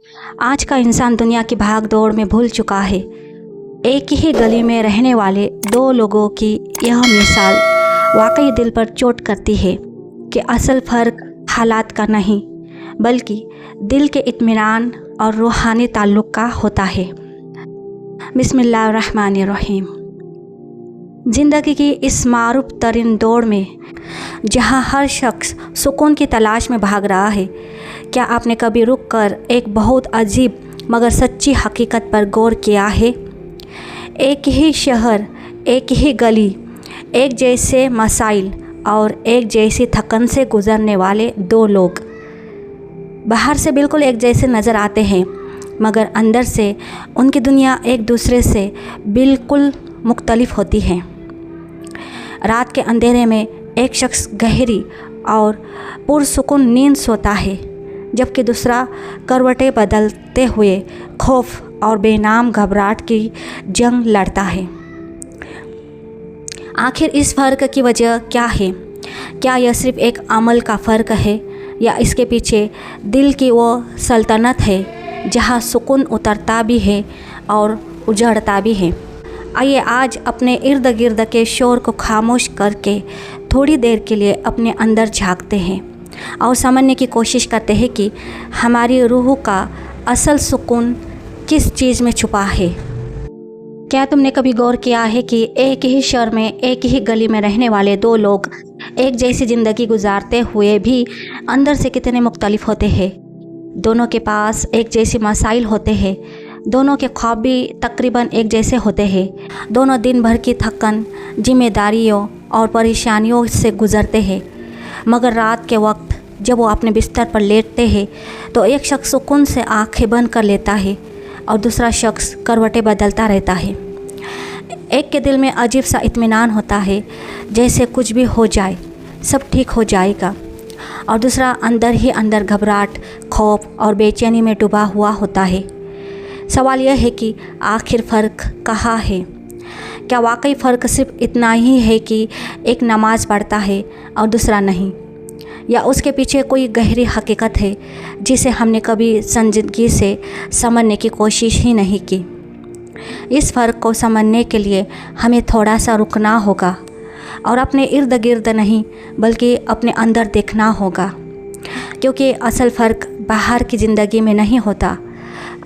आज का इंसान दुनिया की भाग दौड़ में भूल चुका है। एक ही गली में रहने वाले दो लोगों की यह मिसाल वाकई दिल पर चोट करती है कि असल फ़र्क हालात का नहीं बल्कि दिल के इत्मीनान और रूहानी ताल्लुक़ का होता है। बिस्मिल्लाहिर्रहमानिर्रहीम। ज़िंदगी की इस मारूफ तरीन दौड़ में जहाँ हर शख्स सुकून की तलाश में भाग रहा है, क्या आपने कभी रुक कर एक बहुत अजीब मगर सच्ची हकीकत पर गौर किया है? एक ही शहर, एक ही गली, एक जैसे मसाइल और एक जैसी थकन से गुज़रने वाले दो लोग बाहर से बिल्कुल एक जैसे नज़र आते हैं, मगर अंदर से उनकी दुनिया एक दूसरे से बिल्कुल मुख्तलिफ होती है। रात के अंधेरे में एक शख्स गहरी और पुरसुकून नींद सोता है, जबकि दूसरा करवटें बदलते हुए खौफ और बेनाम घबराहट की जंग लड़ता है। आखिर इस फ़र्क की वजह क्या है? क्या यह सिर्फ़ एक अमल का फ़र्क है या इसके पीछे दिल की वो सल्तनत है जहाँ सुकून उतरता भी है और उजड़ता भी है? आइए आज अपने इर्द गिर्द के शोर को खामोश करके थोड़ी देर के लिए अपने अंदर झांकते हैं और समझने की कोशिश करते हैं कि हमारी रूह का असल सुकून किस चीज़ में छुपा है। क्या तुमने कभी गौर किया है कि एक ही शहर में, एक ही गली में रहने वाले दो लोग एक जैसी ज़िंदगी गुजारते हुए भी अंदर से कितने मुख्तलिफ होते हैं? दोनों के पास एक जैसी मसाइल होते हैं, दोनों के ख्वाब भी तकरीबन एक जैसे होते हैं, दोनों दिन भर की थकन, जिम्मेदारियों और परेशानियों से गुज़रते हैं, मगर रात के वक्त जब वो अपने बिस्तर पर लेटते हैं तो एक शख्स सुकून से आंखें बंद कर लेता है और दूसरा शख्स करवटें बदलता रहता है। एक के दिल में अजीब सा इत्मीनान होता है, जैसे कुछ भी हो जाए सब ठीक हो जाएगा, और दूसरा अंदर ही अंदर घबराहट, खौफ और बेचैनी में डूबा हुआ होता है। सवाल यह है कि आखिर फ़र्क कहाँ है? क्या वाकई फ़र्क सिर्फ इतना ही है कि एक नमाज़ पढ़ता है और दूसरा नहीं, या उसके पीछे कोई गहरी हकीकत है जिसे हमने कभी संजीदगी से समझने की कोशिश ही नहीं की? इस फ़र्क को समझने के लिए हमें थोड़ा सा रुकना होगा और अपने इर्द गिर्द नहीं बल्कि अपने अंदर देखना होगा, क्योंकि असल फ़र्क बाहर की ज़िंदगी में नहीं होता।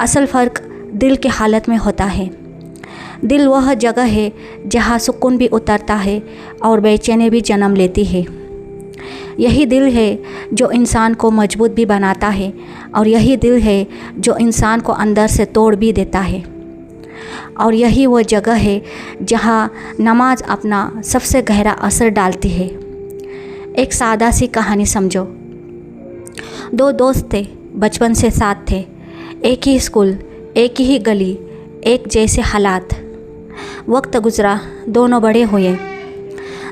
असल फ़र्क दिल की हालत में होता है। दिल वह जगह है जहाँ सुकून भी उतरता है और बेचैनी भी जन्म लेती है। यही दिल है जो इंसान को मजबूत भी बनाता है और यही दिल है जो इंसान को अंदर से तोड़ भी देता है। और यही वो जगह है जहाँ नमाज अपना सबसे गहरा असर डालती है। एक सादा सी कहानी समझो। दो दोस्त थे, बचपन से साथ थे, एक ही स्कूल, एक ही गली, एक जैसे हालात। वक्त गुज़रा, दोनों बड़े हुए,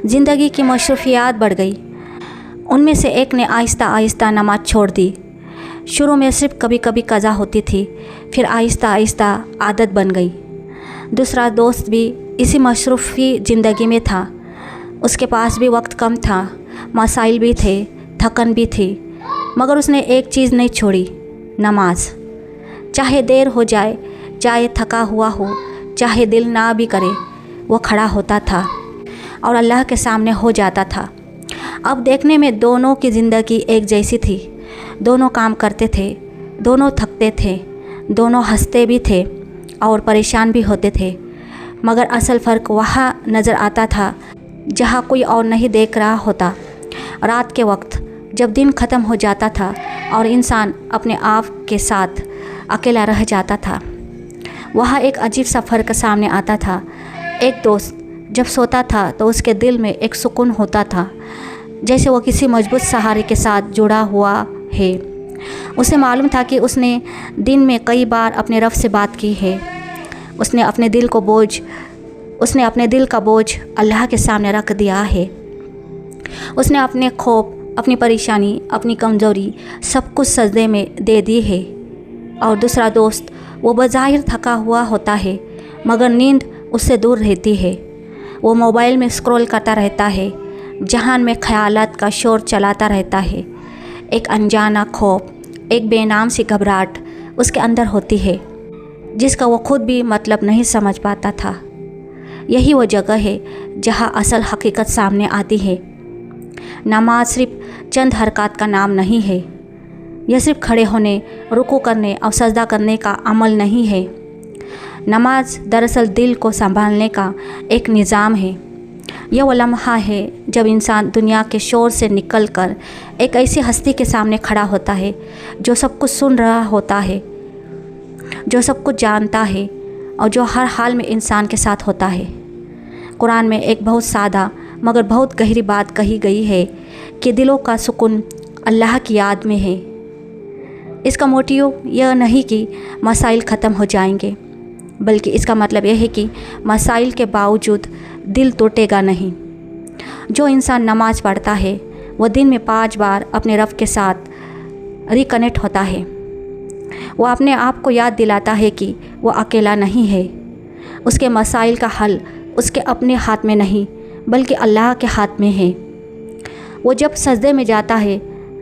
ज़िंदगी की मशरूफियात बढ़ गई। उनमें से एक ने आहिस्ता आहिस्ता नमाज छोड़ दी। शुरू में सिर्फ कभी कभी कज़ा होती थी, फिर आहिस्ता आहिस्ता आदत बन गई। दूसरा दोस्त भी इसी मशरूफ़ी ज़िंदगी में था। उसके पास भी वक्त कम था, मसाइल भी थे, थकन भी थी, मगर उसने एक चीज़ नहीं छोड़ी, नमाज। चाहे देर हो जाए, चाहे थका हुआ हो, चाहे दिल ना भी करे, वो खड़ा होता था और अल्लाह के सामने हो जाता था। अब देखने में दोनों की ज़िंदगी एक जैसी थी। दोनों काम करते थे, दोनों थकते थे, दोनों हंसते भी थे और परेशान भी होते थे, मगर असल फ़र्क वहाँ नज़र आता था जहाँ कोई और नहीं देख रहा होता। रात के वक्त जब दिन ख़त्म हो जाता था और इंसान अपने आप के साथ अकेला रह जाता था, वहाँ एक अजीब सा फ़र्क सामने आता था। एक दोस्त जब सोता था तो उसके दिल में एक सुकून होता था, जैसे वो किसी मजबूत सहारे के साथ जुड़ा हुआ है। उसे मालूम था कि उसने दिन में कई बार अपने रब से बात की है। उसने अपने दिल का बोझ अल्लाह के सामने रख दिया है। उसने अपने खौफ, अपनी परेशानी, अपनी कमज़ोरी सब कुछ सजदे में दे दी है। और दूसरा दोस्त वो बज़ाहिर थका हुआ होता है, मगर नींद उससे दूर रहती है। वो मोबाइल में स्क्रॉल करता रहता है, जहान में ख़यालात का शोर चलाता रहता है। एक अनजाना खौफ, एक बेनाम सी घबराहट उसके अंदर होती है, जिसका वो खुद भी मतलब नहीं समझ पाता था। यही वो जगह है जहाँ असल हकीकत सामने आती है। नमाज सिर्फ चंद हरकत का नाम नहीं है। यह सिर्फ खड़े होने, रुकू करने और सजदा करने का अमल नहीं है। नमाज दरअसल दिल को संभालने का एक निज़ाम है। यह वो लम्हा है जब इंसान दुनिया के शोर से निकलकर एक ऐसी हस्ती के सामने खड़ा होता है जो सब कुछ सुन रहा होता है, जो सब कुछ जानता है और जो हर हाल में इंसान के साथ होता है। कुरान में एक बहुत सादा मगर बहुत गहरी बात कही गई है कि दिलों का सुकून अल्लाह की याद में है। इसका मोटिव यह नहीं कि मसाइल ख़त्म हो जाएंगे, बल्कि इसका मतलब यह है कि मसाइल के बावजूद दिल टूटेगा नहीं। जो इंसान नमाज पढ़ता है वह दिन में 5 बार अपने रब के साथ रिकनेक्ट होता है। वो अपने आप को याद दिलाता है कि वो अकेला नहीं है। उसके मसाइल का हल उसके अपने हाथ में नहीं बल्कि अल्लाह के हाथ में है। वो जब सजदे में जाता है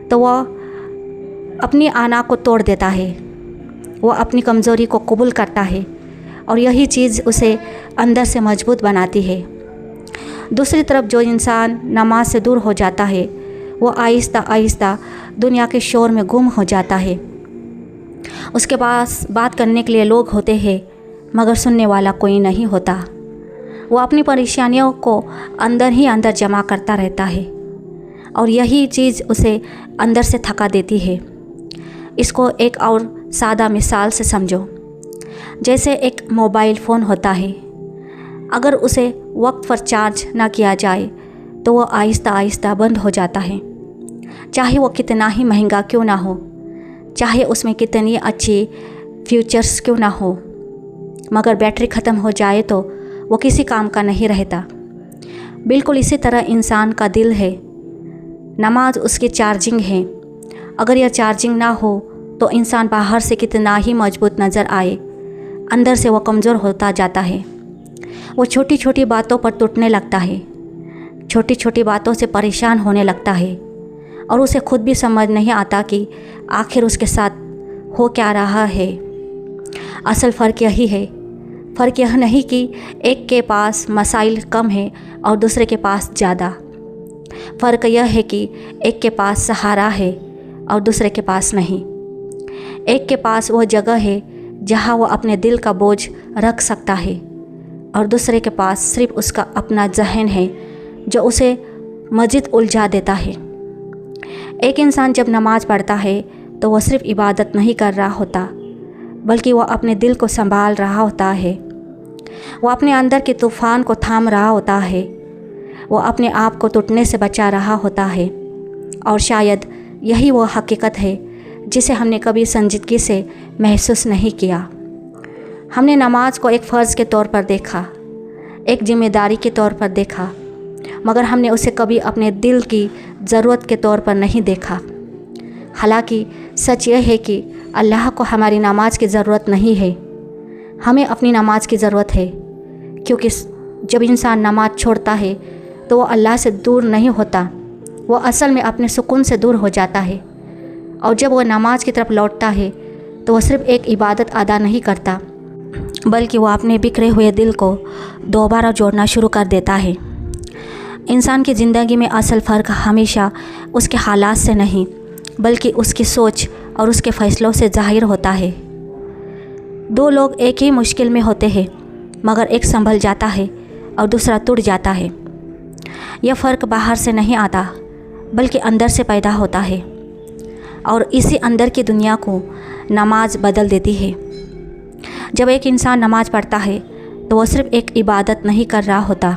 तो वह अपनी आना को तोड़ देता है। वह अपनी कमज़ोरी को कबूल करता है और यही चीज़ उसे अंदर से मजबूत बनाती है। दूसरी तरफ जो इंसान नमाज से दूर हो जाता है वो आहिस्ता आहिस्ता दुनिया के शोर में गुम हो जाता है। उसके पास बात करने के लिए लोग होते हैं मगर सुनने वाला कोई नहीं होता। वो अपनी परेशानियों को अंदर ही अंदर जमा करता रहता है और यही चीज़ उसे अंदर से थका देती है। इसको एक और सादा मिसाल से समझो। जैसे एक मोबाइल फ़ोन होता है, अगर उसे वक्त पर चार्ज ना किया जाए तो वो आहिस्ता आहिस्ता बंद हो जाता है। चाहे वो कितना ही महंगा क्यों ना हो, चाहे उसमें कितनी अच्छी फीचर्स क्यों ना हो, मगर बैटरी ख़त्म हो जाए तो वो किसी काम का नहीं रहता। बिल्कुल इसी तरह इंसान का दिल है। नमाज उसकी चार्जिंग है। अगर यह चार्जिंग ना हो तो इंसान बाहर से कितना ही मजबूत नज़र आए, अंदर से वो कमज़ोर होता जाता है। वो छोटी छोटी बातों पर टूटने लगता है, छोटी छोटी बातों से परेशान होने लगता है और उसे खुद भी समझ नहीं आता कि आखिर उसके साथ हो क्या रहा है। असल फ़र्क यही है। फ़र्क यह नहीं कि एक के पास मसाइल कम है और दूसरे के पास ज़्यादा। फ़र्क यह है कि एक के पास सहारा है और दूसरे के पास नहीं। एक के पास वो जगह है जहाँ वो अपने दिल का बोझ रख सकता है और दूसरे के पास सिर्फ उसका अपना जहन है जो उसे मज़ीद उलझा देता है। एक इंसान जब नमाज़ पढ़ता है तो वह सिर्फ इबादत नहीं कर रहा होता, बल्कि वह अपने दिल को संभाल रहा होता है। वो अपने अंदर के तूफ़ान को थाम रहा होता है। वो अपने आप को टूटने से बचा रहा होता है। और शायद यही वो हकीकत है जिसे हमने कभी संजीदगी से महसूस नहीं किया। हमने नमाज को एक फ़र्ज़ के तौर पर देखा, एक जिम्मेदारी के तौर पर देखा, मगर हमने उसे कभी अपने दिल की ज़रूरत के तौर पर नहीं देखा। हालांकि सच यह है कि अल्लाह को हमारी नमाज की ज़रूरत नहीं है, हमें अपनी नमाज की ज़रूरत है। क्योंकि जब इंसान नमाज छोड़ता है तो वो अल्लाह से दूर नहीं होता, वो असल में अपने सुकून से दूर हो जाता है। और जब वह नमाज की तरफ लौटता है तो वह सिर्फ एक इबादत अदा नहीं करता, बल्कि वह अपने बिखरे हुए दिल को दोबारा जोड़ना शुरू कर देता है। इंसान की ज़िंदगी में असल फ़र्क हमेशा उसके हालात से नहीं बल्कि उसकी सोच और उसके फ़ैसलों से ज़ाहिर होता है। 2 लोग एक ही मुश्किल में होते हैं, मगर एक संभल जाता है और दूसरा टूट जाता है। यह फ़र्क बाहर से नहीं आता बल्कि अंदर से पैदा होता है और इसी अंदर की दुनिया को नमाज बदल देती है। जब एक इंसान नमाज पढ़ता है तो वह सिर्फ एक इबादत नहीं कर रहा होता,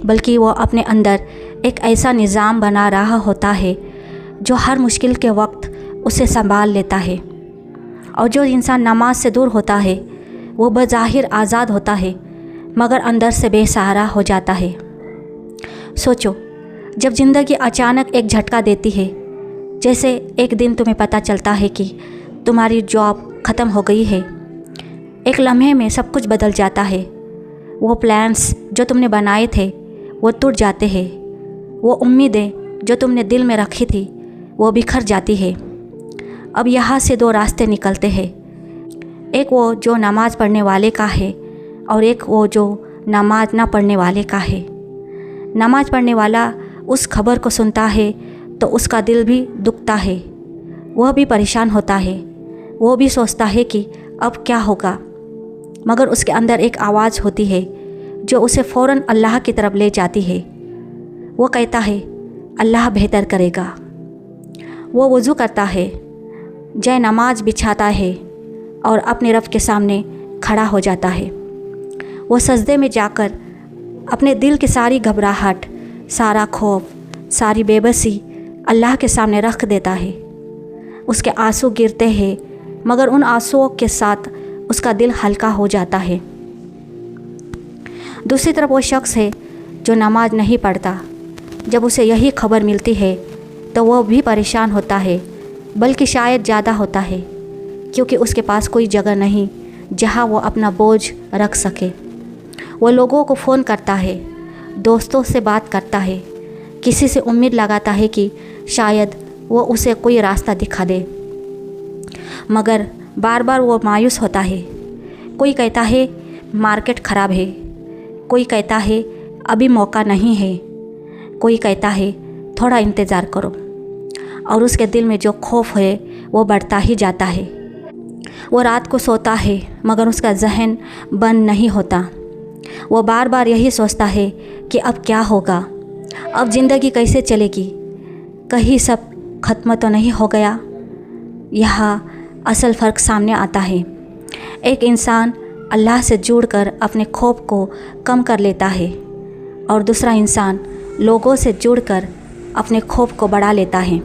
बल्कि वह अपने अंदर एक ऐसा निज़ाम बना रहा होता है जो हर मुश्किल के वक्त उसे संभाल लेता है। और जो इंसान नमाज से दूर होता है वो बज़ाहिर आज़ाद होता है, मगर अंदर से बेसहारा हो जाता है। सोचो, जब ज़िंदगी अचानक एक झटका देती है, जैसे एक दिन तुम्हें पता चलता है कि तुम्हारी जॉब ख़त्म हो गई है, एक लम्हे में सब कुछ बदल जाता है। वो प्लान्स जो तुमने बनाए थे वो टूट जाते हैं, वो उम्मीदें जो तुमने दिल में रखी थी वो बिखर जाती है। अब यहाँ से 2 रास्ते निकलते हैं, एक वो जो नमाज़ पढ़ने वाले का है और एक वो जो नमाज ना पढ़ने वाले का है। नमाज पढ़ने वाला उस खबर को सुनता है तो उसका दिल भी दुखता है, वह भी परेशान होता है, वो भी सोचता है कि अब क्या होगा। मगर उसके अंदर एक आवाज़ होती है जो उसे फ़ौरन अल्लाह की तरफ ले जाती है। वो कहता है अल्लाह बेहतर करेगा। वो वज़ू करता है, जय नमाज बिछाता है और अपने रब के सामने खड़ा हो जाता है। वो सजदे में जाकर अपने दिल की सारी घबराहट, सारा खौफ, सारी बेबसी अल्लाह के सामने रख देता है। उसके आंसू गिरते हैं, मगर उन आंसुओं के साथ उसका दिल हल्का हो जाता है। दूसरी तरफ वो शख्स है जो नमाज नहीं पढ़ता। जब उसे यही खबर मिलती है तो वह भी परेशान होता है, बल्कि शायद ज़्यादा होता है, क्योंकि उसके पास कोई जगह नहीं जहां वो अपना बोझ रख सके। वो लोगों को फ़ोन करता है, दोस्तों से बात करता है, किसी से उम्मीद लगाता है कि शायद वो उसे कोई रास्ता दिखा दे, मगर बार बार वो मायूस होता है। कोई कहता है मार्केट ख़राब है, कोई कहता है अभी मौका नहीं है, कोई कहता है थोड़ा इंतज़ार करो, और उसके दिल में जो खौफ है वो बढ़ता ही जाता है। वो रात को सोता है मगर उसका जहन बंद नहीं होता। वो बार बार यही सोचता है कि अब क्या होगा, अब ज़िंदगी कैसे चलेगी, कहीं सब ख़त्म तो नहीं हो गया। यहाँ असल फ़र्क सामने आता है। एक इंसान अल्लाह से जुड़कर अपने खौफ को कम कर लेता है और दूसरा इंसान लोगों से जुड़कर अपने खौफ को बढ़ा लेता है।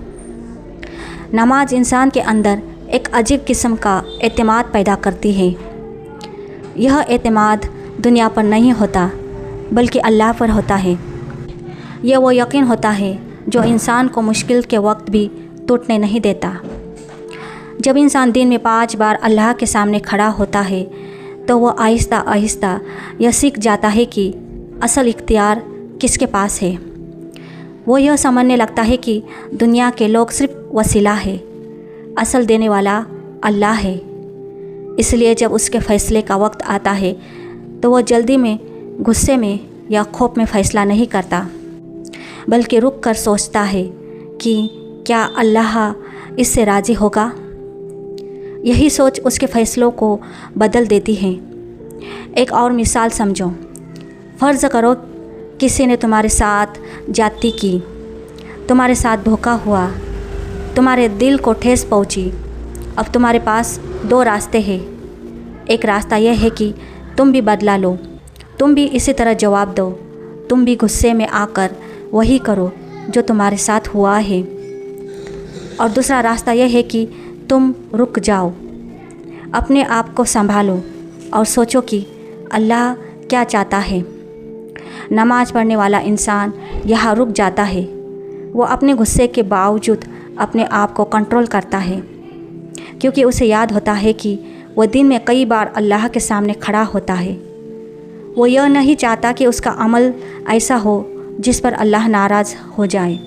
नमाज इंसान के अंदर एक अजीब किस्म का एतमाद पैदा करती है। यह एतमाद दुनिया पर नहीं होता बल्कि अल्लाह पर होता है। यह वो यकीन होता है जो इंसान को मुश्किल के वक्त भी टूटने नहीं देता। जब इंसान दिन में 5 बार अल्लाह के सामने खड़ा होता है तो वह आहिस्ता आहिस्ता यह सीख जाता है कि असल इख्तियार किसके पास है। वो यह समझने लगता है कि दुनिया के लोग सिर्फ वसीला है, असल देने वाला अल्लाह है। इसलिए जब उसके फ़ैसले का वक्त आता है तो वह जल्दी में, गुस्से में या खौफ में फ़ैसला नहीं करता, बल्कि रुक कर सोचता है कि क्या अल्लाह इससे राज़ी होगा। यही सोच उसके फ़ैसलों को बदल देती है। एक और मिसाल समझो। फ़र्ज़ करो किसी ने तुम्हारे साथ ज्यादती की, तुम्हारे साथ धोखा हुआ, तुम्हारे दिल को ठेस पहुंची। अब तुम्हारे पास 2 रास्ते हैं। एक रास्ता यह है कि तुम भी बदला लो, तुम भी इसी तरह जवाब दो, तुम भी गुस्से में आकर वही करो जो तुम्हारे साथ हुआ है। और दूसरा रास्ता यह है कि तुम रुक जाओ, अपने आप को संभालो और सोचो कि अल्लाह क्या चाहता है। नमाज पढ़ने वाला इंसान यहाँ रुक जाता है। वो अपने गुस्से के बावजूद अपने आप को कंट्रोल करता है, क्योंकि उसे याद होता है कि वह दिन में कई बार अल्लाह के सामने खड़ा होता है। वो यह नहीं चाहता कि उसका अमल ऐसा हो जिस पर अल्लाह नाराज़ हो जाए।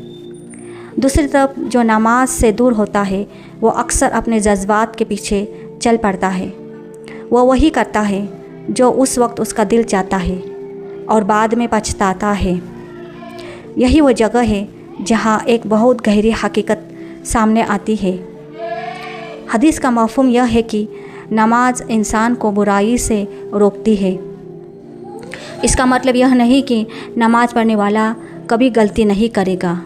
दूसरी तरफ जो नमाज से दूर होता है वो अक्सर अपने जज्बात के पीछे चल पड़ता है। वो वही करता है जो उस वक्त उसका दिल चाहता है और बाद में पछताता है। यही वो जगह है जहाँ एक बहुत गहरी हकीकत सामने आती है। हदीस का मफ़हूम यह है कि नमाज इंसान को बुराई से रोकती है। इसका मतलब यह नहीं कि नमाज पढ़ने वाला कभी गलती नहीं करेगा।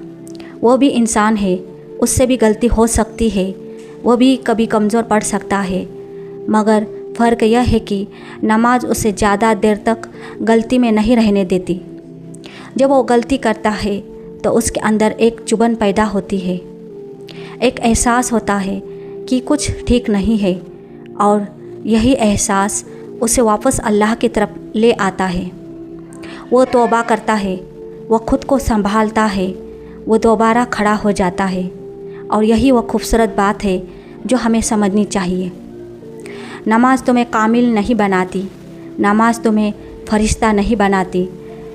वो भी इंसान है, उससे भी गलती हो सकती है, वो भी कभी कमज़ोर पड़ सकता है। मगर फ़र्क यह है कि नमाज उसे ज़्यादा देर तक गलती में नहीं रहने देती। जब वो गलती करता है तो उसके अंदर एक चुभन पैदा होती है, एक एहसास होता है कि कुछ ठीक नहीं है, और यही एहसास उसे वापस अल्लाह की तरफ ले आता है। वो तौबा करता है, वो खुद को संभालता है, वो दोबारा खड़ा हो जाता है। और यही वो खूबसूरत बात है जो हमें समझनी चाहिए। नमाज तुम्हें कामिल नहीं बनाती, नमाज तुम्हें फरिश्ता नहीं बनाती,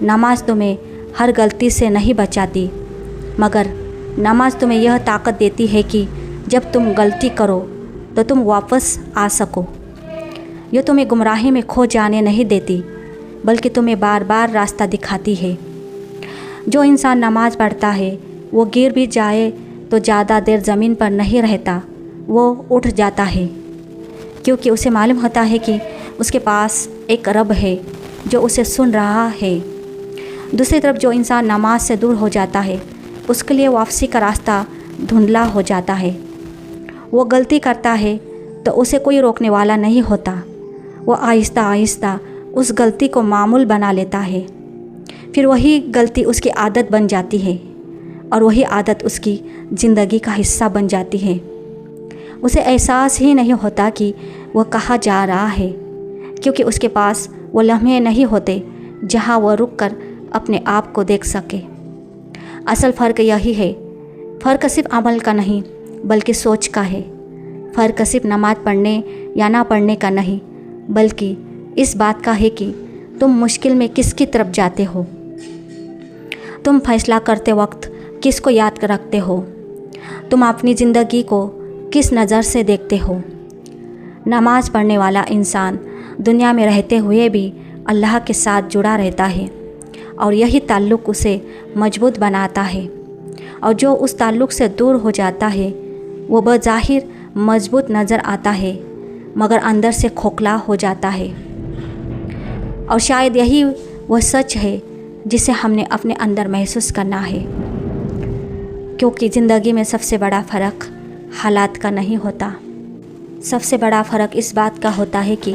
नमाज तुम्हें हर गलती से नहीं बचाती, मगर नमाज तुम्हें यह ताकत देती है कि जब तुम गलती करो तो तुम वापस आ सको। ये तुम्हें गुमराही में खो जाने नहीं देती, बल्कि तुम्हें बार बार रास्ता दिखाती है। जो इंसान नमाज़ पढ़ता है वो गिर भी जाए तो ज़्यादा देर ज़मीन पर नहीं रहता, वो उठ जाता है, क्योंकि उसे मालूम होता है कि उसके पास एक रब है जो उसे सुन रहा है। दूसरी तरफ जो इंसान नमाज से दूर हो जाता है उसके लिए वापसी का रास्ता धुंधला हो जाता है। वो गलती करता है तो उसे कोई रोकने वाला नहीं होता। वो आहिस्ता आहिस्ता उस गलती को मामूल बना लेता है, फिर वही गलती उसकी आदत बन जाती है और वही आदत उसकी ज़िंदगी का हिस्सा बन जाती है। उसे एहसास ही नहीं होता कि वह कहाँ जा रहा है, क्योंकि उसके पास वो लम्हे नहीं होते जहाँ वह रुककर अपने आप को देख सके। असल फ़र्क यही है, फ़र्क सिर्फ अमल का नहीं बल्कि सोच का है। फ़र्क सिर्फ नमाज़ पढ़ने या ना पढ़ने का नहीं, बल्कि इस बात का है कि तुम मुश्किल में किसकी तरफ जाते हो। तुम फैसला करते वक्त किसको याद रखते हो। तुम अपनी ज़िंदगी को किस नज़र से देखते हो। नमाज़ पढ़ने वाला इंसान दुनिया में रहते हुए भी अल्लाह के साथ जुड़ा रहता है और यही ताल्लुक़ उसे मजबूत बनाता है। और जो उस ताल्लुक़ से दूर हो जाता है वो बज़ाहिर मजबूत नज़र आता है, मगर अंदर से खोखला हो जाता है। और शायद यही वह सच है जिसे हमने अपने अंदर महसूस करना है, क्योंकि ज़िंदगी में सबसे बड़ा फ़र्क हालात का नहीं होता। सबसे बड़ा फ़र्क इस बात का होता है कि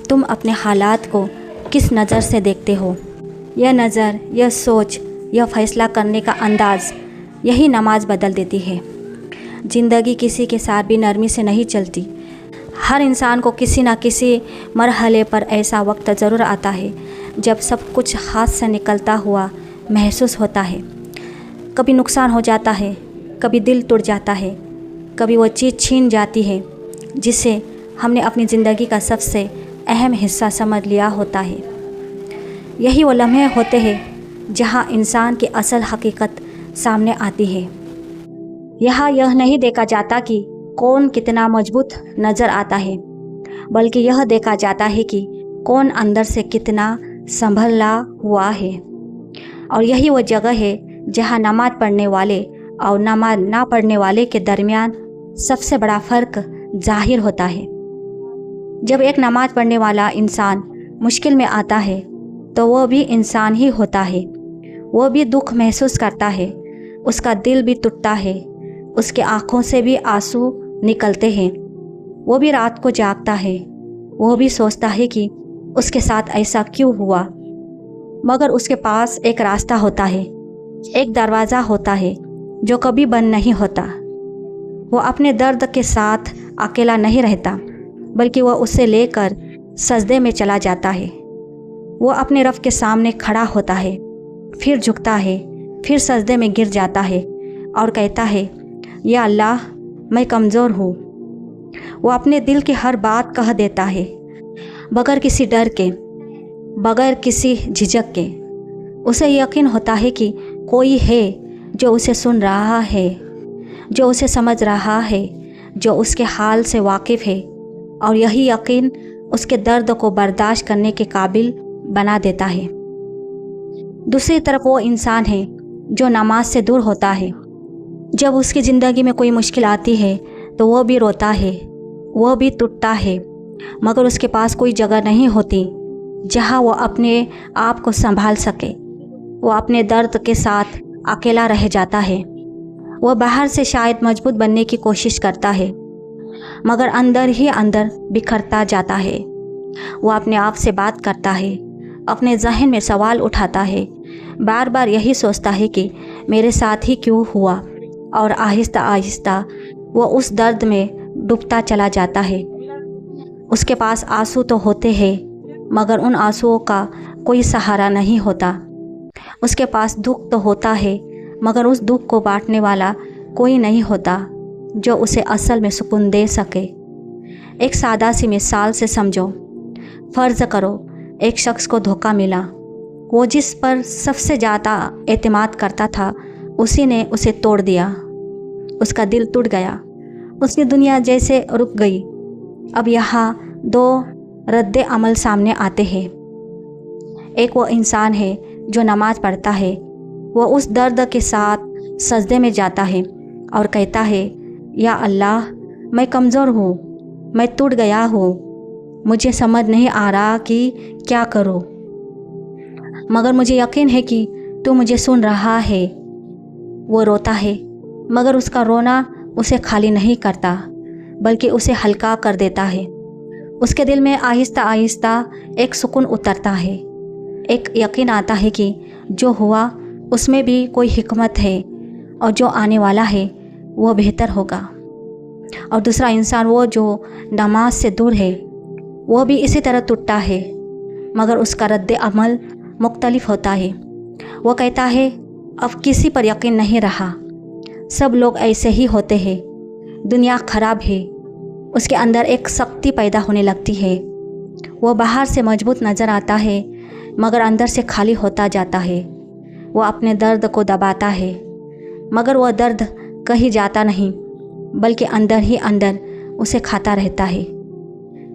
तुम अपने हालात को किस नज़र से देखते हो। यह नज़र, यह सोच, यह फ़ैसला करने का अंदाज़, यही नमाज बदल देती है। ज़िंदगी किसी के साथ भी नरमी से नहीं चलती। हर इंसान को किसी न किसी मरहले पर ऐसा वक्त ज़रूर आता है जब सब कुछ हाथ से निकलता हुआ महसूस होता है। कभी नुकसान हो जाता है, कभी दिल टूट जाता है, कभी वो चीज़ छीन जाती है जिसे हमने अपनी ज़िंदगी का सबसे अहम हिस्सा समझ लिया होता है। यही वो लम्हे होते हैं जहाँ इंसान की असल हकीकत सामने आती है। यहाँ यह नहीं देखा जाता कि कौन कितना मजबूत नज़र आता है, बल्कि यह देखा जाता है कि कौन अंदर से कितना संभला हुआ है। और यही वो जगह है जहाँ नमाज़ पढ़ने वाले और नमाज ना पढ़ने वाले के दरमियान सबसे बड़ा फ़र्क ज़ाहिर होता है। जब एक नमाज पढ़ने वाला इंसान मुश्किल में आता है तो वह भी इंसान ही होता है। वो भी दुख महसूस करता है, उसका दिल भी टूटता है, उसके आँखों से भी आंसू निकलते हैं। वो भी रात को जागता है, वो भी सोचता है कि उसके साथ ऐसा क्यों हुआ। मगर उसके पास एक रास्ता होता है, एक दरवाज़ा होता है जो कभी बंद नहीं होता। वो अपने दर्द के साथ अकेला नहीं रहता, बल्कि वह उसे लेकर सजदे में चला जाता है। वो अपने रब के सामने खड़ा होता है, फिर झुकता है, फिर सजदे में गिर जाता है और कहता है, या अल्लाह, मैं कमज़ोर हूँ। वो अपने दिल की हर बात कह देता है, बगैर किसी डर के, बगैर किसी झिझक के। उसे यकीन होता है कि कोई है जो उसे सुन रहा है, जो उसे समझ रहा है, जो उसके हाल से वाकिफ़ है। और यही यकीन उसके दर्द को बर्दाश्त करने के काबिल बना देता है। दूसरी तरफ वो इंसान है जो नमाज से दूर होता है। जब उसकी ज़िंदगी में कोई मुश्किल आती है तो वो भी रोता है, वो भी टूटता है, मगर उसके पास कोई जगह नहीं होती जहाँ वो अपने आप को संभाल सके। वो अपने दर्द के साथ अकेला रह जाता है। वो बाहर से शायद मजबूत बनने की कोशिश करता है, मगर अंदर ही अंदर बिखरता जाता है। वो अपने आप से बात करता है, अपने जहन में सवाल उठाता है, बार बार यही सोचता है कि मेरे साथ ही क्यों हुआ, और आहिस्ता आहिस्ता वो उस दर्द में डूबता चला जाता है। उसके पास आंसू तो होते हैं, मगर उन आंसुओं का कोई सहारा नहीं होता। उसके पास दुख तो होता है, मगर उस दुख को बांटने वाला कोई नहीं होता जो उसे असल में सुकून दे सके। एक सादा सी मिसाल से समझो। फ़र्ज़ करो एक शख्स को धोखा मिला। वो जिस पर सबसे ज़्यादा एतमाद करता था उसी ने उसे तोड़ दिया। उसका दिल टूट गया, उसकी दुनिया जैसे रुक गई। अब यहाँ दो रद्द अमल सामने आते हैं। एक वो इंसान है जो नमाज़ पढ़ता है, वो उस दर्द के साथ सजदे में जाता है और कहता है, या अल्लाह, मैं कमज़ोर हूँ, मैं टूट गया हूँ, मुझे समझ नहीं आ रहा कि क्या करूँ, मगर मुझे यकीन है कि तू मुझे सुन रहा है। वो रोता है, मगर उसका रोना उसे खाली नहीं करता, बल्कि उसे हल्का कर देता है। उसके दिल में आहिस्ता आहिस्ता एक सुकून उतरता है, एक यकीन आता है कि जो हुआ उसमें भी कोई हिकमत है और जो आने वाला है वो बेहतर होगा। और दूसरा इंसान, वो जो नमाज से दूर है, वो भी इसी तरह टूटता है, मगर उसका रद्द अमल मुख्तलिफ होता है। वो कहता है, अब किसी पर यकीन नहीं रहा, सब लोग ऐसे ही होते हैं, दुनिया ख़राब है। उसके अंदर एक शक्ति पैदा होने लगती है। वो बाहर से मजबूत नज़र आता है, मगर अंदर से खाली होता जाता है। वो अपने दर्द को दबाता है, मगर वह दर्द कहीं जाता नहीं, बल्कि अंदर ही अंदर उसे खाता रहता है।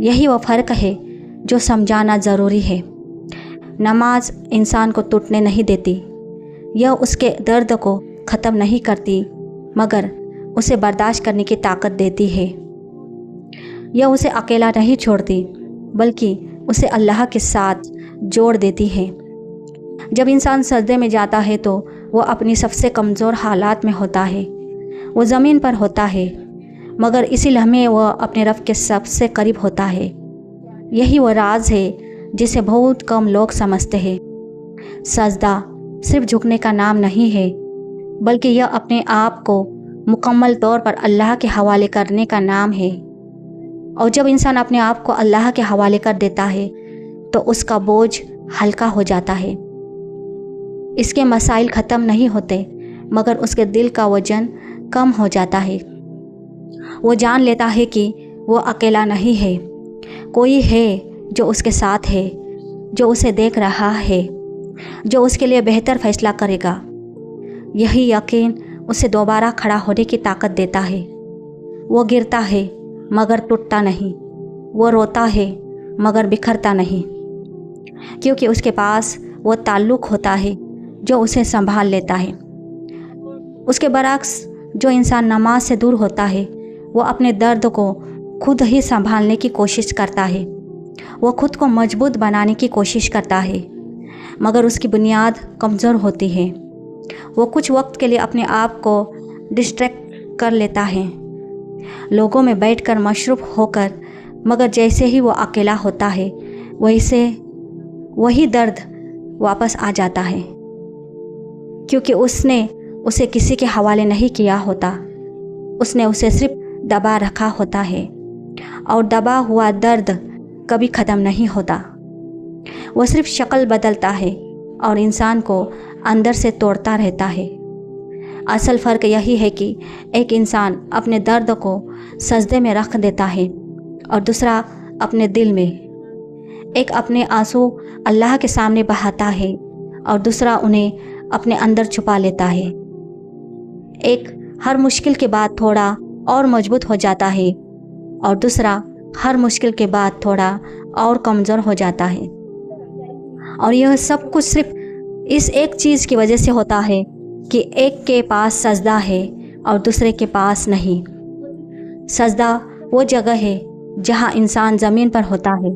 यही वो फ़र्क है जो समझाना ज़रूरी है। नमाज इंसान को टूटने नहीं देती, यह उसके दर्द को ख़त्म नहीं करती, मगर उसे बर्दाश्त करने की ताकत देती है। यह उसे अकेला नहीं छोड़ती, बल्कि उसे अल्लाह के साथ जोड़ देती है। जब इंसान सजदे में जाता है तो वो अपनी सबसे कमज़ोर हालात में होता है। वो ज़मीन पर होता है, मगर इसी लम्हे वह अपने रब के सबसे करीब होता है। यही वो राज है जिसे बहुत कम लोग समझते हैं। सजदा सिर्फ झुकने का नाम नहीं है, बल्कि यह अपने आप को मुकम्मल तौर पर अल्लाह के हवाले करने का नाम है। और जब इंसान अपने आप को अल्लाह के हवाले कर देता है तो उसका बोझ हल्का हो जाता है। इसके मसाइल ख़त्म नहीं होते, मगर उसके दिल का वजन कम हो जाता है। वो जान लेता है कि वो अकेला नहीं है, कोई है जो उसके साथ है, जो उसे देख रहा है, जो उसके लिए बेहतर फैसला करेगा। यही यकीन उसे दोबारा खड़ा होने की ताकत देता है। वो गिरता है मगर टूटता नहीं, वो रोता है मगर बिखरता नहीं, क्योंकि उसके पास वो ताल्लुक़ होता है जो उसे संभाल लेता है। उसके बरक्स जो इंसान नमाज से दूर होता है, वो अपने दर्द को खुद ही संभालने की कोशिश करता है। वो खुद को मजबूत बनाने की कोशिश करता है, मगर उसकी बुनियाद कमज़ोर होती है। वो कुछ वक्त के लिए अपने आप को डिस्ट्रैक्ट कर लेता है, लोगों में बैठकर मशरूफ़ होकर, मगर जैसे ही वो अकेला होता है वैसे वही दर्द वापस आ जाता है, क्योंकि उसने उसे किसी के हवाले नहीं किया होता, उसने उसे सिर्फ दबा रखा होता है। और दबा हुआ दर्द कभी ख़त्म नहीं होता, वो सिर्फ शक्ल बदलता है और इंसान को अंदर से तोड़ता रहता है। असल फ़र्क यही है कि एक इंसान अपने दर्द को सजदे में रख देता है और दूसरा अपने दिल में। एक अपने आंसू अल्लाह के सामने बहाता है और दूसरा उन्हें अपने अंदर छुपा लेता है। एक हर मुश्किल के बाद थोड़ा और मजबूत हो जाता है और दूसरा हर मुश्किल के बाद थोड़ा और कमज़ोर हो जाता है। और यह सब कुछ सिर्फ इस एक चीज़ की वजह से होता है कि एक के पास सजदा है और दूसरे के पास नहीं। सजदा वो जगह है जहाँ इंसान ज़मीन पर होता है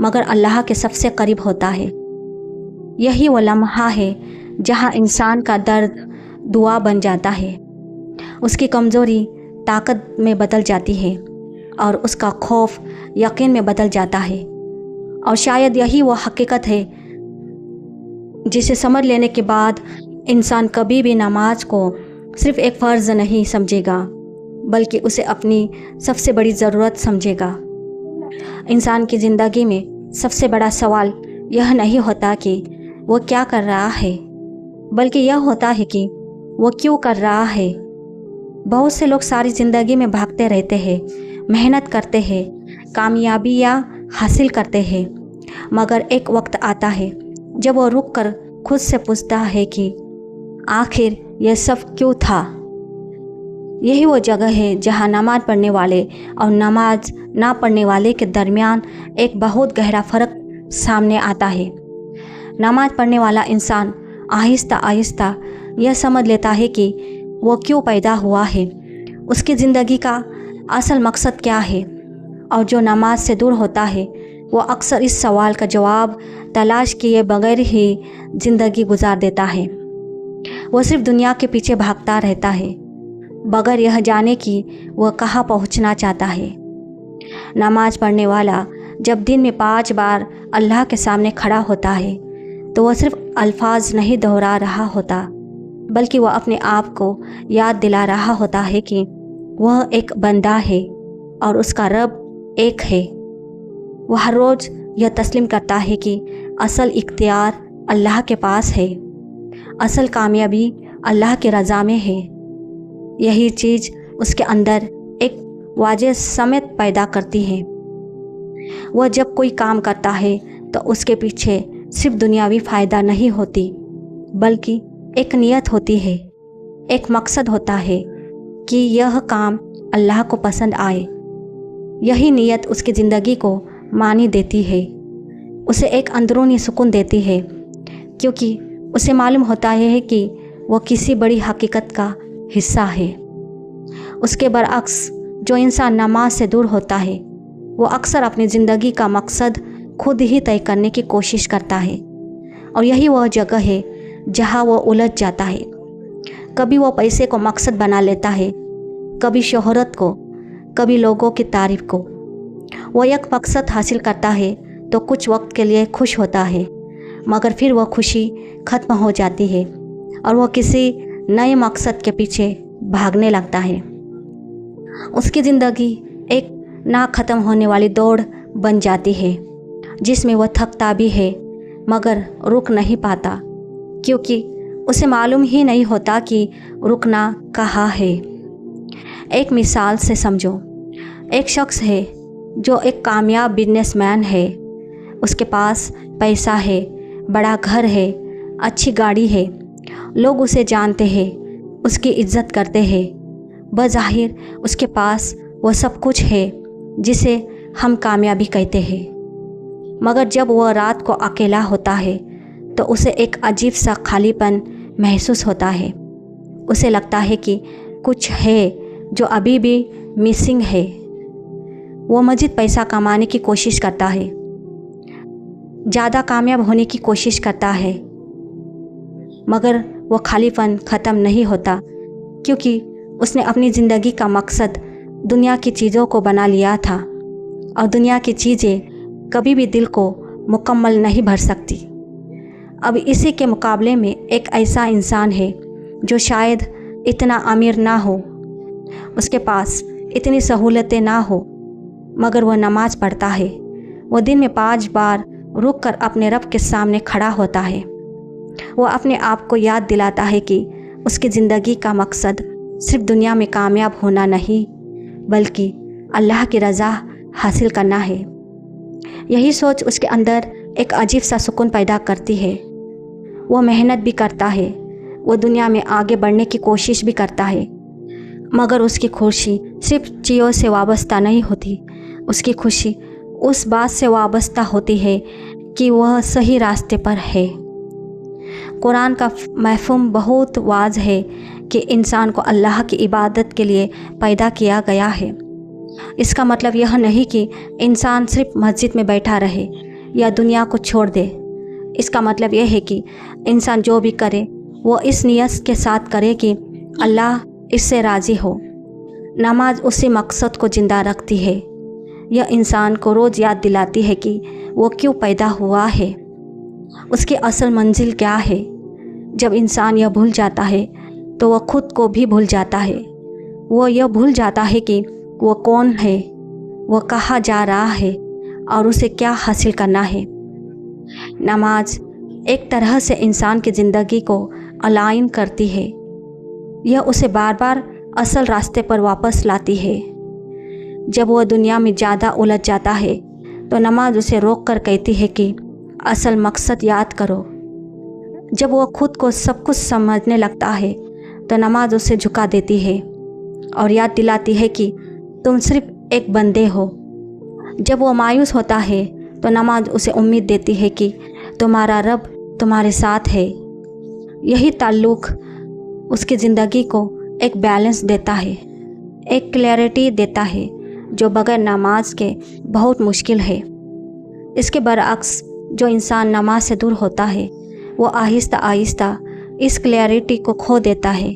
मगर अल्लाह के सबसे करीब होता है। यही वो लम्हा है जहाँ इंसान का दर्द दुआ बन जाता है, उसकी कमज़ोरी ताकत में बदल जाती है और उसका खौफ यकीन में बदल जाता है। और शायद यही वो हकीकत है जिसे समझ लेने के बाद इंसान कभी भी नमाज को सिर्फ़ एक फ़र्ज़ नहीं समझेगा, बल्कि उसे अपनी सबसे बड़ी ज़रूरत समझेगा। इंसान की ज़िंदगी में सबसे बड़ा सवाल यह नहीं होता कि वो क्या कर रहा है, बल्कि यह होता है कि वो क्यों कर रहा है। बहुत से लोग सारी ज़िंदगी में भागते रहते हैं, मेहनत करते हैं, कामयाबियाँ हासिल करते हैं, मगर एक वक्त आता है जब वो रुक कर खुद से पूछता है कि आखिर यह सब क्यों था। यही वो जगह है जहाँ नमाज़ पढ़ने वाले और नमाज ना पढ़ने वाले के दरमियान एक बहुत गहरा फ़र्क सामने आता है। नमाज़ पढ़ने वाला इंसान आहिस्ता आहिस्ता यह समझ लेता है कि वो क्यों पैदा हुआ है, उसकी ज़िंदगी का असल मकसद क्या है। और जो नमाज से दूर होता है वो अक्सर इस सवाल का जवाब तलाश किए बगैर ही ज़िंदगी गुजार देता है। वो सिर्फ दुनिया के पीछे भागता रहता है बगैर यह जाने कि वह कहाँ पहुँचना चाहता है। नमाज पढ़ने वाला जब दिन में 5 बार अल्लाह के सामने खड़ा होता है तो वह सिर्फ अल्फाज नहीं दोहरा रहा होता, बल्कि वह अपने आप को याद दिला रहा होता है कि वह एक बंदा है और उसका रब एक है। वह हर रोज़ यह तस्लीम करता है कि असल इख्तियार अल्लाह के पास है, असल कामयाबी अल्लाह की रज़ा में है। यही चीज़ उसके अंदर एक वाज़ेह समेत पैदा करती है। वह जब कोई काम करता है तो उसके पीछे सिर्फ दुनियावी फ़ायदा नहीं होती, बल्कि एक नियत होती है, एक मकसद होता है कि यह काम अल्लाह को पसंद आए। यही नियत उसकी ज़िंदगी को मानी देती है, उसे एक अंदरूनी सुकून देती है, क्योंकि उसे मालूम होता है कि वह किसी बड़ी हकीकत का हिस्सा है। उसके बरअक्स जो इंसान नमाज से दूर होता है वो अक्सर अपनी ज़िंदगी का मकसद खुद ही तय करने की कोशिश करता है, और यही वह जगह है जहाँ वह उलझ जाता है। कभी वो पैसे को मकसद बना लेता है, कभी शोहरत को, कभी लोगों की तारीफ़ को। वो एक मकसद हासिल करता है तो कुछ वक्त के लिए खुश होता है, मगर फिर वह खुशी ख़त्म हो जाती है और वह किसी नए मकसद के पीछे भागने लगता है। उसकी ज़िंदगी एक ना ख़त्म होने वाली दौड़ बन जाती है, जिसमें वह थकता भी है मगर रुक नहीं पाता, क्योंकि उसे मालूम ही नहीं होता कि रुकना कहाँ है। एक मिसाल से समझो, एक शख्स है जो एक कामयाब बिजनेसमैन है। उसके पास पैसा है, बड़ा घर है, अच्छी गाड़ी है, लोग उसे जानते हैं, उसकी इज्जत करते हैं। बज़ाहिर उसके पास वह सब कुछ है जिसे हम कामयाबी कहते हैं, मगर जब वह रात को अकेला होता है तो उसे एक अजीब सा खालीपन महसूस होता है। उसे लगता है कि कुछ है जो अभी भी मिसिंग है। वो मज़ीद पैसा कमाने की कोशिश करता है, ज़्यादा कामयाब होने की कोशिश करता है, मगर वो खालीपन ख़त्म नहीं होता, क्योंकि उसने अपनी ज़िंदगी का मकसद दुनिया की चीज़ों को बना लिया था, और दुनिया की चीज़ें कभी भी दिल को मुकम्मल नहीं भर सकती। अब इसी के मुकाबले में एक ऐसा इंसान है जो शायद इतना अमीर ना हो, उसके पास इतनी सहूलतें ना हो, मगर वह नमाज़ पढ़ता है। वह दिन में 5 बार रुक कर अपने रब के सामने खड़ा होता है। वह अपने आप को याद दिलाता है कि उसकी ज़िंदगी का मकसद सिर्फ दुनिया में कामयाब होना नहीं, बल्कि अल्लाह की रज़ा हासिल करना है। यही सोच उसके अंदर एक अजीब सा सुकून पैदा करती है। वह मेहनत भी करता है, वह दुनिया में आगे बढ़ने की कोशिश भी करता है, मगर उसकी खुशी सिर्फ चीज़ों से वाबस्ता नहीं होती। उसकी खुशी उस बात से वाबस्ता होती है कि वह सही रास्ते पर है। कुरान का मफ़हूम बहुत वाज़ है कि इंसान को अल्लाह की इबादत के लिए पैदा किया गया है। इसका मतलब यह नहीं कि इंसान सिर्फ मस्जिद में बैठा रहे या दुनिया को छोड़ दे। इसका मतलब यह है कि इंसान जो भी करे वो इस नियत के साथ करे कि अल्लाह इससे राज़ी हो। नमाज उसी मकसद को ज़िंदा रखती है। यह इंसान को रोज़ याद दिलाती है कि वो क्यों पैदा हुआ है, उसकी असल मंजिल क्या है। जब इंसान यह भूल जाता है तो वह खुद को भी भूल जाता है। वो यह भूल जाता है कि वो कौन है, वह कहाँ जा रहा है और उसे क्या हासिल करना है। नमाज एक तरह से इंसान की ज़िंदगी को अलाइन करती है। यह उसे बार बार असल रास्ते पर वापस लाती है। जब वह दुनिया में ज़्यादा उलझ जाता है तो नमाज उसे रोक कर कहती है कि असल मकसद याद करो। जब वह खुद को सब कुछ समझने लगता है तो नमाज उसे झुका देती है और याद दिलाती है कि तुम सिर्फ एक बंदे हो। जब वो मायूस होता है तो नमाज उसे उम्मीद देती है कि तुम्हारा रब तुम्हारे साथ है। यही ताल्लुक़ उसकी ज़िंदगी को एक बैलेंस देता है, एक क्लैरिटी देता है जो बग़ैर नमाज के बहुत मुश्किल है। इसके बरअक्स जो इंसान नमाज से दूर होता है वो आहिस्ता आहिस्ता इस क्लैरिटी को खो देता है।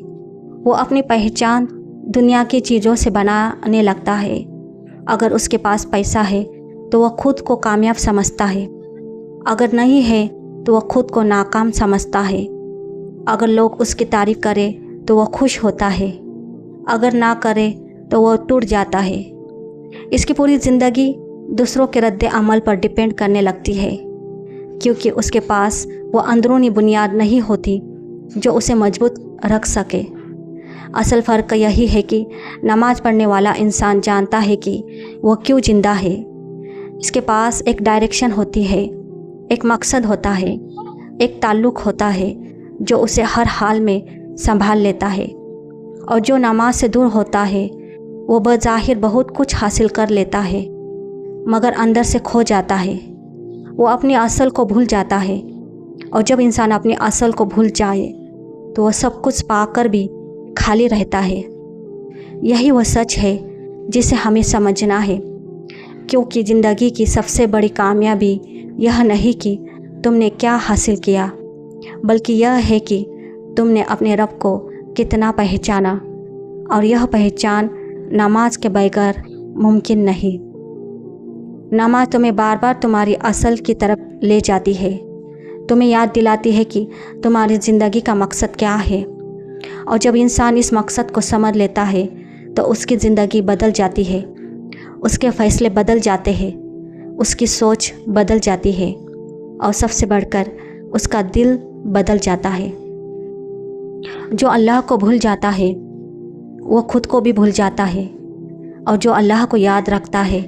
वो अपनी पहचान दुनिया की चीज़ों से बनाने लगता है। अगर उसके पास पैसा है तो वह खुद को कामयाब समझता है, अगर नहीं है तो वह खुद को नाकाम समझता है। अगर लोग उसकी तारीफ़ करें तो वह खुश होता है, अगर ना करे तो वह टूट जाता है। इसकी पूरी ज़िंदगी दूसरों के रद्द अमल पर डिपेंड करने लगती है, क्योंकि उसके पास वो अंदरूनी बुनियाद नहीं होती जो उसे मजबूत रख सके। असल फ़र्क यही है कि नमाज़ पढ़ने वाला इंसान जानता है कि वो क्यों ज़िंदा है। इसके पास एक डायरेक्शन होती है, एक मकसद होता है, एक ताल्लुक़ होता है जो उसे हर हाल में संभाल लेता है। और जो नमाज से दूर होता है वो बज़ाहिर बहुत कुछ हासिल कर लेता है, मगर अंदर से खो जाता है। वो अपनी असल को भूल जाता है, और जब इंसान अपनी असल को भूल जाए तो वह सब कुछ पाकर भी खाली रहता है। यही वह सच है जिसे हमें समझना है, क्योंकि ज़िंदगी की सबसे बड़ी कामयाबी यह नहीं कि तुमने क्या हासिल किया, बल्कि यह है कि तुमने अपने रब को कितना पहचाना। और यह पहचान नमाज के बगैर मुमकिन नहीं। नमाज तुम्हें बार बार तुम्हारी असल की तरफ ले जाती है, तुम्हें याद दिलाती है कि तुम्हारी ज़िंदगी का मकसद क्या है। और जब इंसान इस मकसद को समझ लेता है तो उसकी ज़िंदगी बदल जाती है, उसके फ़ैसले बदल जाते हैं, उसकी सोच बदल जाती है, और सबसे बढ़कर उसका दिल बदल जाता है। जो अल्लाह को भूल जाता है वो खुद को भी भूल जाता है, और जो अल्लाह को याद रखता है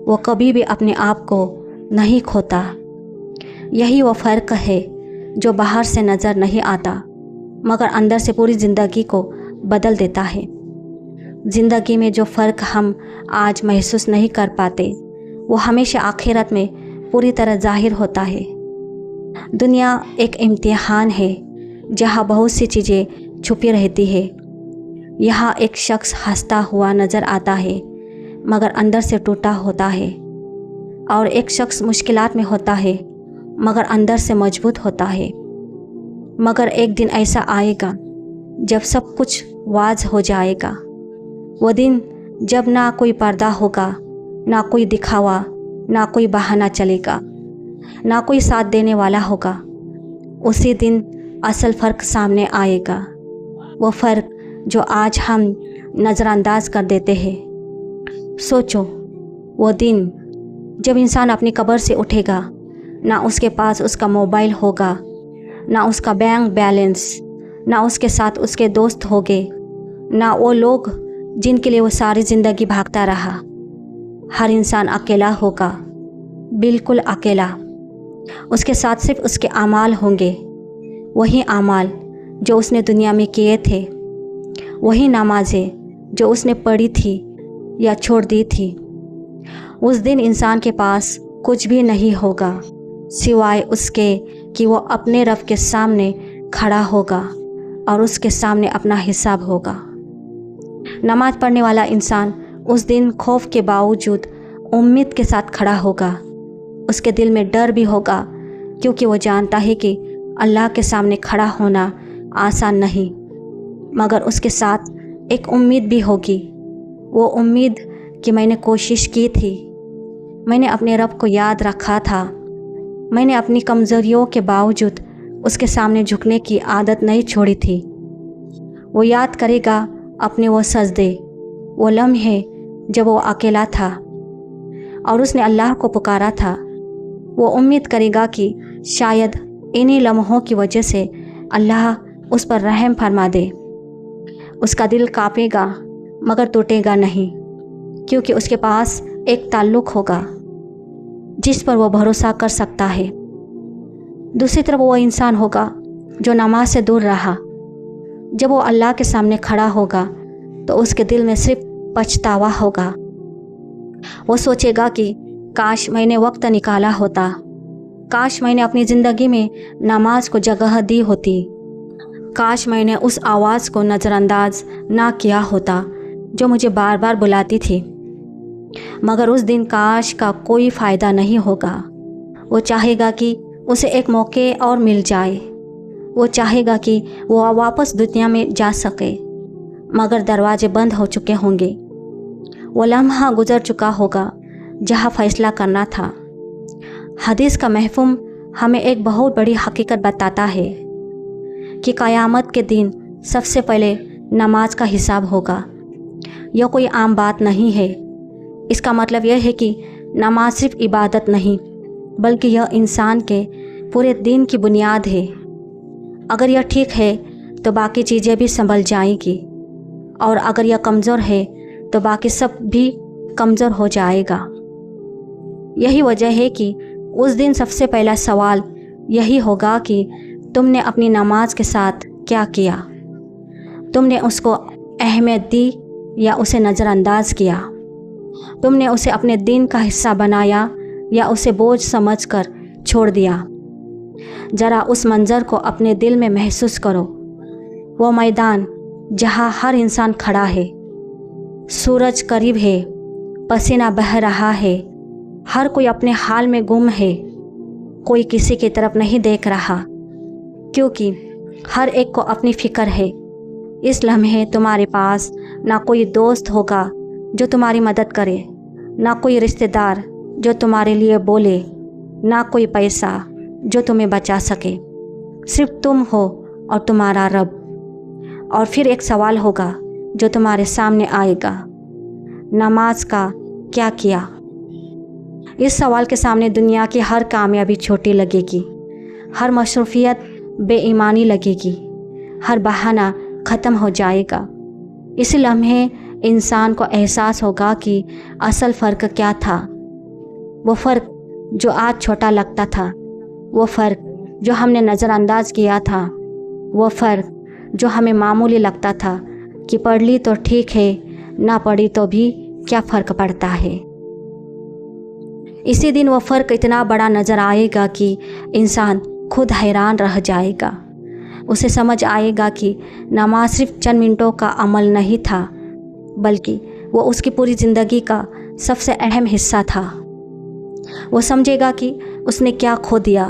वो कभी भी अपने आप को नहीं खोता। यही वो फ़र्क है जो बाहर से नज़र नहीं आता, मगर अंदर से पूरी ज़िंदगी को बदल देता है। ज़िंदगी में जो फ़र्क हम आज महसूस नहीं कर पाते वो हमेशा आखिरत में पूरी तरह ज़ाहिर होता है। दुनिया एक इम्तिहान है जहाँ बहुत सी चीज़ें छुपी रहती है। यहाँ एक शख्स हंसता हुआ नज़र आता है मगर अंदर से टूटा होता है, और एक शख्स मुश्किलात में होता है मगर अंदर से मजबूत होता है। मगर एक दिन ऐसा आएगा जब सब कुछ वाज़ हो जाएगा। वो दिन जब ना कोई पर्दा होगा, ना कोई दिखावा, ना कोई बहाना चलेगा, ना कोई साथ देने वाला होगा। उसी दिन असल फ़र्क सामने आएगा, वो फ़र्क जो आज हम नज़रअंदाज कर देते हैं। सोचो, वो दिन जब इंसान अपनी कब्र से उठेगा, ना उसके पास उसका मोबाइल होगा, ना उसका बैंक बैलेंस, ना उसके साथ उसके दोस्त होंगे, ना वो लोग जिनके लिए वो सारी ज़िंदगी भागता रहा। हर इंसान अकेला होगा, बिल्कुल अकेला। उसके साथ सिर्फ उसके आमाल होंगे, वही आमाल जो उसने दुनिया में किए थे, वही नमाज़ें जो उसने पढ़ी थी या छोड़ दी थी। उस दिन इंसान के पास कुछ भी नहीं होगा सिवाय उसके कि वो अपने रब के सामने खड़ा होगा और उसके सामने अपना हिसाब होगा। नमाज पढ़ने वाला इंसान उस दिन खौफ के बावजूद उम्मीद के साथ खड़ा होगा। उसके दिल में डर भी होगा, क्योंकि वो जानता है कि अल्लाह के सामने खड़ा होना आसान नहीं, मगर उसके साथ एक उम्मीद भी होगी। वो उम्मीद कि मैंने कोशिश की थी, मैंने अपने रब को याद रखा था, मैंने अपनी कमज़ोरियों के बावजूद उसके सामने झुकने की आदत नहीं छोड़ी थी। वो याद करेगा अपने वो सजदे, वो लम्हे जब वो अकेला था और उसने अल्लाह को पुकारा था। वो उम्मीद करेगा कि शायद इन्हीं लम्हों की वजह से अल्लाह उस पर रहम फरमा दे। उसका दिल कांपेगा मगर टूटेगा नहीं, क्योंकि उसके पास एक ताल्लुक़ होगा जिस पर वो भरोसा कर सकता है। दूसरी तरफ वो इंसान होगा जो नमाज से दूर रहा। जब वो अल्लाह के सामने खड़ा होगा तो उसके दिल में सिर्फ पछतावा होगा। वो सोचेगा कि काश मैंने वक्त निकाला होता, काश मैंने अपनी ज़िंदगी में नमाज को जगह दी होती, काश मैंने उस आवाज़ को नज़रअंदाज ना किया होता जो मुझे बार बार बुलाती थी। मगर उस दिन काश का कोई फ़ायदा नहीं होगा। वो चाहेगा कि उसे एक मौके और मिल जाए। वो चाहेगा कि वो वापस दुनिया में जा सके, मगर दरवाजे बंद हो चुके होंगे। वो लम्हा गुजर चुका होगा जहाँ फ़ैसला करना था। हदीस का महफूम हमें एक बहुत बड़ी हकीकत बताता है कि क़यामत के दिन सबसे पहले नमाज का हिसाब होगा। यह कोई आम बात नहीं है। इसका मतलब यह है कि नमाज सिर्फ इबादत नहीं, बल्कि यह इंसान के पूरे दिन की बुनियाद है। अगर यह ठीक है तो बाकी चीज़ें भी संभल जाएंगी, और अगर यह कमज़ोर है तो बाकी सब भी कमज़ोर हो जाएगा। यही वजह है कि उस दिन सबसे पहला सवाल यही होगा कि तुमने अपनी नमाज के साथ क्या किया। तुमने उसको अहमियत दी या उसे नज़रअंदाज किया। तुमने उसे अपने दिन का हिस्सा बनाया या उसे बोझ समझकर छोड़ दिया। ज़रा उस मंज़र को अपने दिल में महसूस करो। वो मैदान जहाँ हर इंसान खड़ा है, सूरज करीब है, पसीना बह रहा है, हर कोई अपने हाल में गुम है, कोई किसी की तरफ नहीं देख रहा, क्योंकि हर एक को अपनी फ़िक्र है। इस लम्हे तुम्हारे पास ना कोई दोस्त होगा जो तुम्हारी मदद करे, ना कोई रिश्तेदार जो तुम्हारे लिए बोले, ना कोई पैसा जो तुम्हें बचा सके। सिर्फ तुम हो और तुम्हारा रब। और फिर एक सवाल होगा जो तुम्हारे सामने आएगा, नमाज का क्या किया। इस सवाल के सामने दुनिया की हर कामयाबी छोटी लगेगी, हर मशरूफियत बेईमानी लगेगी, हर बहाना ख़त्म हो जाएगा। इस लम्हे इंसान को एहसास होगा कि असल फ़र्क क्या था। वो फ़र्क जो आज छोटा लगता था, वो फ़र्क जो हमने नज़रअंदाज किया था, वो फ़र्क जो हमें मामूली लगता था कि पढ़ ली तो ठीक है, ना पढ़ी तो भी क्या फ़र्क पड़ता है। इसी दिन वो फ़र्क इतना बड़ा नज़र आएगा कि इंसान खुद हैरान रह जाएगा। उसे समझ आएगा कि नमाज सिर्फ चंद मिनटों का अमल नहीं था, बल्कि वो उसकी पूरी ज़िंदगी का सबसे अहम हिस्सा था। वो समझेगा कि उसने क्या खो दिया,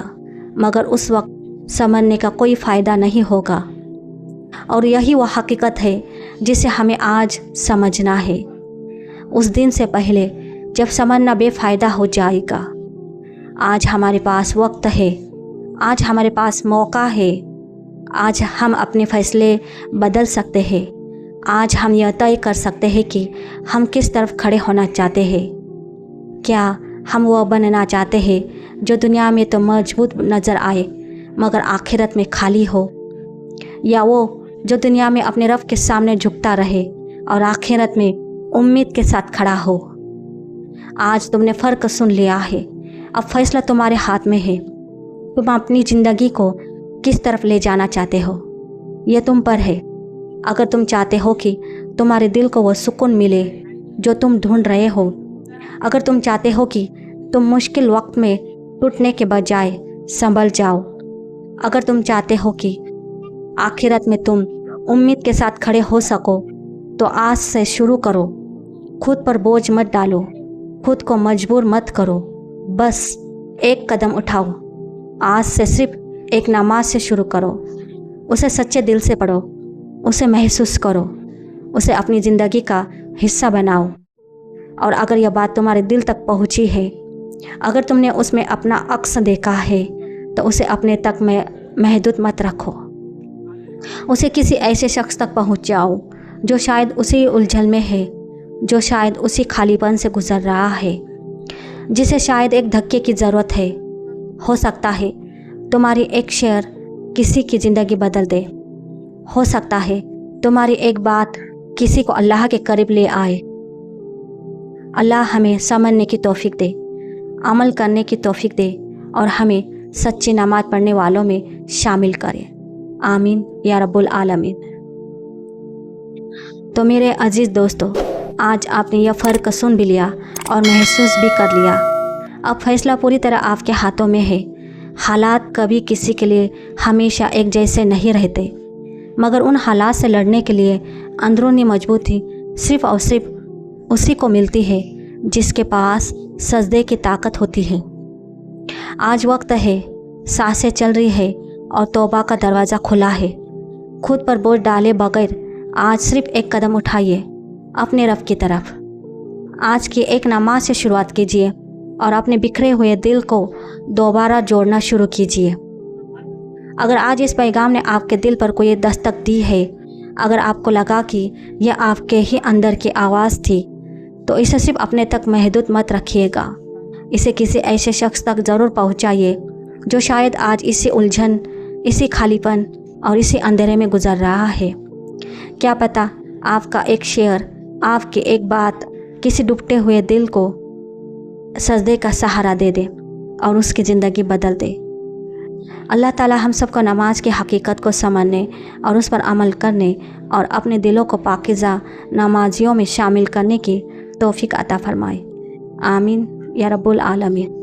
मगर उस वक्त समझने का कोई फ़ायदा नहीं होगा। और यही वो हकीकत है जिसे हमें आज समझना है, उस दिन से पहले जब समझना बेफ़ायदा हो जाएगा। आज हमारे पास वक्त है, आज हमारे पास मौका है, आज हम अपने फ़ैसले बदल सकते हैं। आज हम यह तय कर सकते हैं कि हम किस तरफ खड़े होना चाहते हैं। क्या हम वो बनना चाहते हैं जो दुनिया में तो मजबूत नज़र आए मगर आखिरत में खाली हो, या वो जो दुनिया में अपने रब के सामने झुकता रहे और आखिरत में उम्मीद के साथ खड़ा हो। आज तुमने फ़र्क सुन लिया है, अब फैसला तुम्हारे हाथ में है। तुम अपनी ज़िंदगी को किस तरफ ले जाना चाहते हो, यह तुम पर है। अगर तुम चाहते हो कि तुम्हारे दिल को वो सुकून मिले जो तुम ढूंढ रहे हो, अगर तुम चाहते हो कि तुम मुश्किल वक्त में टूटने के बजाय संभल जाओ, अगर तुम चाहते हो कि आखिरत में तुम उम्मीद के साथ खड़े हो सको, तो आज से शुरू करो। खुद पर बोझ मत डालो, खुद को मजबूर मत करो, बस एक कदम उठाओ। आज से सिर्फ एक नमाज से शुरू करो। उसे सच्चे दिल से पढ़ो, उसे महसूस करो, उसे अपनी ज़िंदगी का हिस्सा बनाओ। और अगर यह बात तुम्हारे दिल तक पहुंची है, अगर तुमने उसमें अपना अक्स देखा है, तो उसे अपने तक में महदूद मत रखो। उसे किसी ऐसे शख्स तक पहुंचाओ जो शायद उसी उलझन में है, जो शायद उसी खालीपन से गुजर रहा है, जिसे शायद एक धक्के की ज़रूरत है। हो सकता है तुम्हारी एक शेयर किसी की ज़िंदगी बदल दे। हो सकता है तुम्हारी एक बात किसी को अल्लाह के करीब ले आए। अल्लाह हमें समझने की तौफीक दे, अमल करने की तौफीक दे और हमें सच्ची नमाज पढ़ने वालों में शामिल करे। आमीन या रब्बुल आलमीन। तो मेरे अजीज़ दोस्तों, आज आपने यह फ़र्क सुन भी लिया और महसूस भी कर लिया। अब फैसला पूरी तरह आपके हाथों में है। हालात कभी किसी के लिए हमेशा एक जैसे नहीं रहते, मगर उन हालात से लड़ने के लिए अंदरूनी मजबूती सिर्फ़ और सिर्फ उसी को मिलती है जिसके पास सजदे की ताकत होती है। आज वक्त है, सांसें चल रही है और तौबा का दरवाज़ा खुला है। खुद पर बोझ डाले बगैर आज सिर्फ एक कदम उठाइए अपने रब की तरफ। आज की एक नमाज से शुरुआत कीजिए और अपने बिखरे हुए दिल को दोबारा जोड़ना शुरू कीजिए। अगर आज इस पैगाम ने आपके दिल पर कोई दस्तक दी है, अगर आपको लगा कि यह आपके ही अंदर की आवाज़ थी, तो इसे सिर्फ अपने तक महदूद मत रखिएगा। इसे किसी ऐसे शख्स तक ज़रूर पहुंचाइए जो शायद आज इसी उलझन, इसी खालीपन और इसी अंधेरे में गुजर रहा है। क्या पता आपका एक शेर, आपकी एक बात किसी डूबते हुए दिल को सजदे का सहारा दे दे और उसकी ज़िंदगी बदल दे। अल्लाह ताला हम सबको नमाज की हकीकत को समझने और उस पर अमल करने और अपने दिलों को पाकीज़ा नमाजियों में शामिल करने की तौफीक अता फरमाए। आमीन या रब्बुल आलमीन।